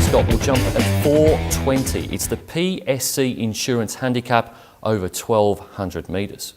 Ascot will jump at 4.20. It's the PSC Insurance Handicap over 1,200 metres.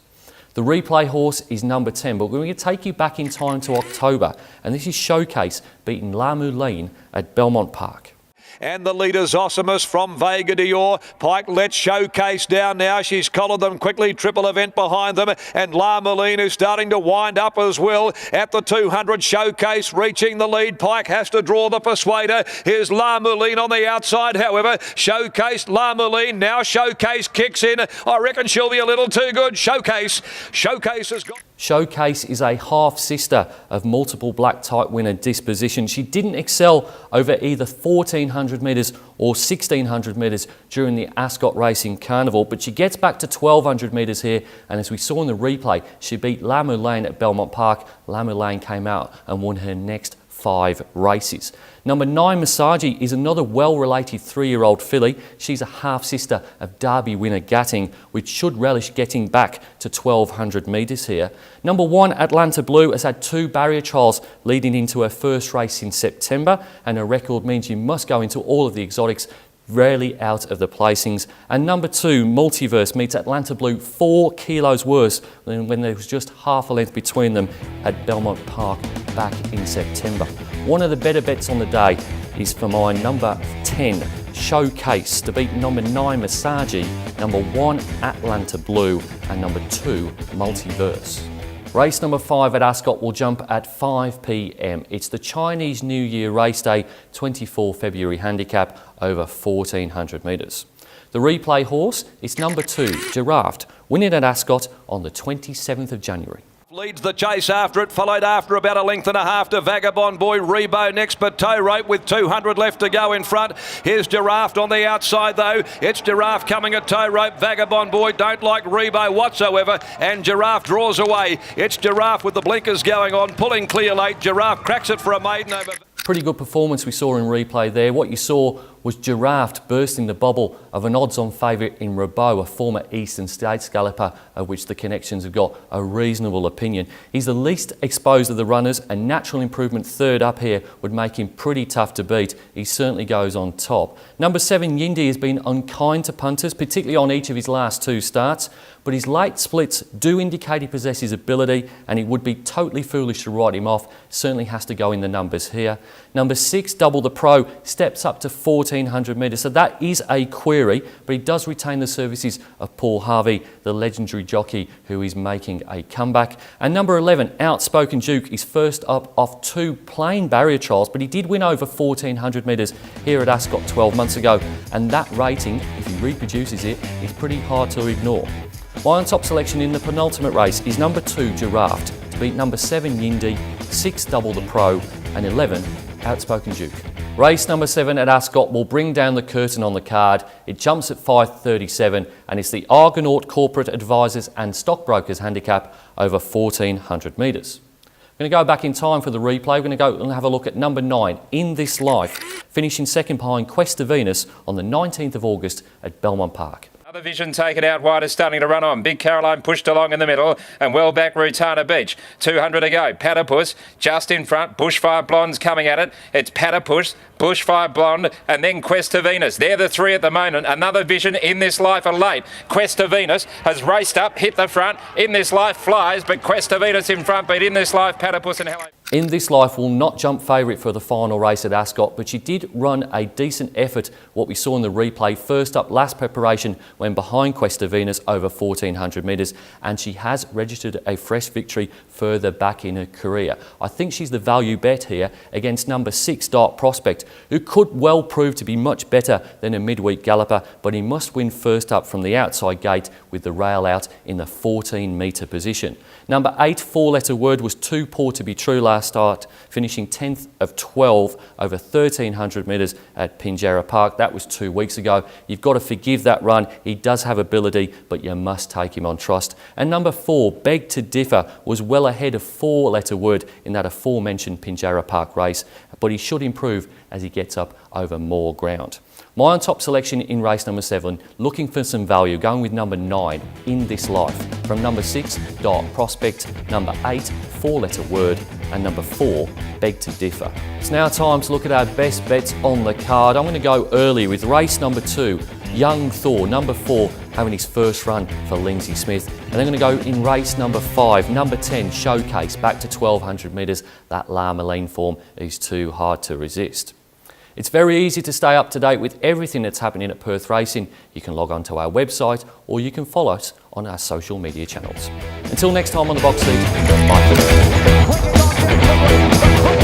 The replay horse is number 10, but we're going to take you back in time to October, and this is Showcase beating La Moulin at Belmont Park. And the leader's Osimus from Vega Dior. Pike lets Showcase down now. She's collared them quickly. Triple Event behind them. And La Moulin is starting to wind up as well. At the 200, Showcase reaching the lead. Pike has to draw the Persuader. Here's La Moulin on the outside, however. Showcase, La Moulin. Now Showcase kicks in. I reckon she'll be a little too good. Showcase has got... Showcase is a half-sister of multiple black type winner Disposition. She didn't excel over either 1,400 metres or 1,600 metres during the Ascot Racing Carnival, but she gets back to 1,200 metres here, and as we saw in the replay, she beat La Moulin at Belmont Park. La Moulin came out and won her next 5 races. Number 9, Masagi, is another well-related 3-year-old filly. She's a half-sister of Derby winner Gatting, which should relish getting back to 1,200 metres here. Number 1, Atlanta Blue, has had 2 barrier trials leading into her first race in September, and her record means you must go into all of the exotics, rarely out of the placings. And number 2, Multiverse, meets Atlanta Blue 4 kilos worse than when there was just half a length between them at Belmont Park back in September. One of the better bets on the day is for my number 10, Showcase, to beat number 9, Masagi, number 1, Atlanta Blue, and number 2, Multiverse. Race number 5 at Ascot will jump at 5 p.m. It's the Chinese New Year race day, 24 February handicap over 1,400 metres. The replay horse is number 2, Giraffe, winning at Ascot on the 27th of January. Leads the chase after it, followed after about 1.5 lengths to Vagabond Boy. Rebo next, but Tow Rope with 200 left to go in front. Here's Giraffe on the outside though. It's Giraffe coming at Tow Rope. Vagabond Boy don't like Rebo whatsoever, and Giraffe draws away. It's Giraffe with the blinkers going on, pulling clear late. Giraffe cracks it for a maiden over. Pretty good performance we saw in replay there. What you saw was Giraffe bursting the bubble of an odds-on favourite in Rabot, a former Eastern States galloper of which the connections have got a reasonable opinion. He's the least exposed of the runners, and Natural Improvement third up here would make him pretty tough to beat. He certainly goes on top. Number 7, Yindi, has been unkind to punters, particularly on each of his last 2 starts, but his late splits do indicate he possesses ability, and it would be totally foolish to write him off. Certainly has to go in the numbers here. Number 6, Double the Pro, steps up to 1,400 metres, so that is a query, but he does retain the services of Paul Harvey, the legendary jockey who is making a comeback. And number 11, Outspoken Duke, is first up off 2 plain barrier trials, but he did win over 1,400 metres here at Ascot 12 months ago, and that rating, if he reproduces it, is pretty hard to ignore. My on top selection in the penultimate race is number 2, Giraffe, to beat number 7, Yindi, 6, Double the Pro, and 11, Outspoken Duke. Race number 7 at Ascot will bring down the curtain on the card. It jumps at 5.37, and it's the Argonaut Corporate Advisors and Stockbrokers handicap over 1,400 metres. We're going to go back in time for the replay. We're going to go and have a look at number 9, In This Life, finishing second behind Quest of Venus on the 19th of August at Belmont Park. Other Vision taken out wide is starting to run on. Big Caroline pushed along in the middle, and well back Rutana Beach. 200 to go. Platypus just in front. Bushfire Blonde's coming at it. It's Platypus, Bushfire Blonde, and then Quest of Venus. They're the 3 at the moment. Another Vision, In This Life are late. Quest of Venus has raced up, hit the front. In This Life flies, but Quest of Venus in front. But In This Life, Platypus and Hello. In This Life will not jump favourite for the final race at Ascot, but she did run a decent effort, what we saw in the replay. First up, last preparation, when behind Quest of Venus over 1,400 metres, and she has registered a fresh victory further back in her career. I think she's the value bet here against number 6, Dark Prospect, who could well prove to be much better than a midweek galloper, but he must win first up from the outside gate with the rail out in the 14-metre position. Number 8, 4-Letter Word, was too poor to be true last start, finishing 10th of 12 over 1,300 metres at Pinjarra Park. That was 2 weeks ago. You've got to forgive that run. He does have ability, but you must take him on trust. And number 4, Beg to Differ, was well ahead of 4-Letter Word in that aforementioned Pinjarra Park race, but he should improve as he gets up over more ground. My on top selection in race number 7, looking for some value, going with number 9, In This Life. From number 6, Dark Prospect, number 8, 4-Letter Word, and number 4, Beg to Differ. It's now time to look at our best bets on the card. I'm going to go early with race number 2, Young Thor, number 4, having his first run for Lindsay Smith. And then going to go in race number 5, number 10, Showcase, back to 1200 metres. That La Moline form is too hard to resist. It's very easy to stay up to date with everything that's happening at Perth Racing. You can log on to our website or you can follow us on our social media channels. Until next time on the box seat, bye.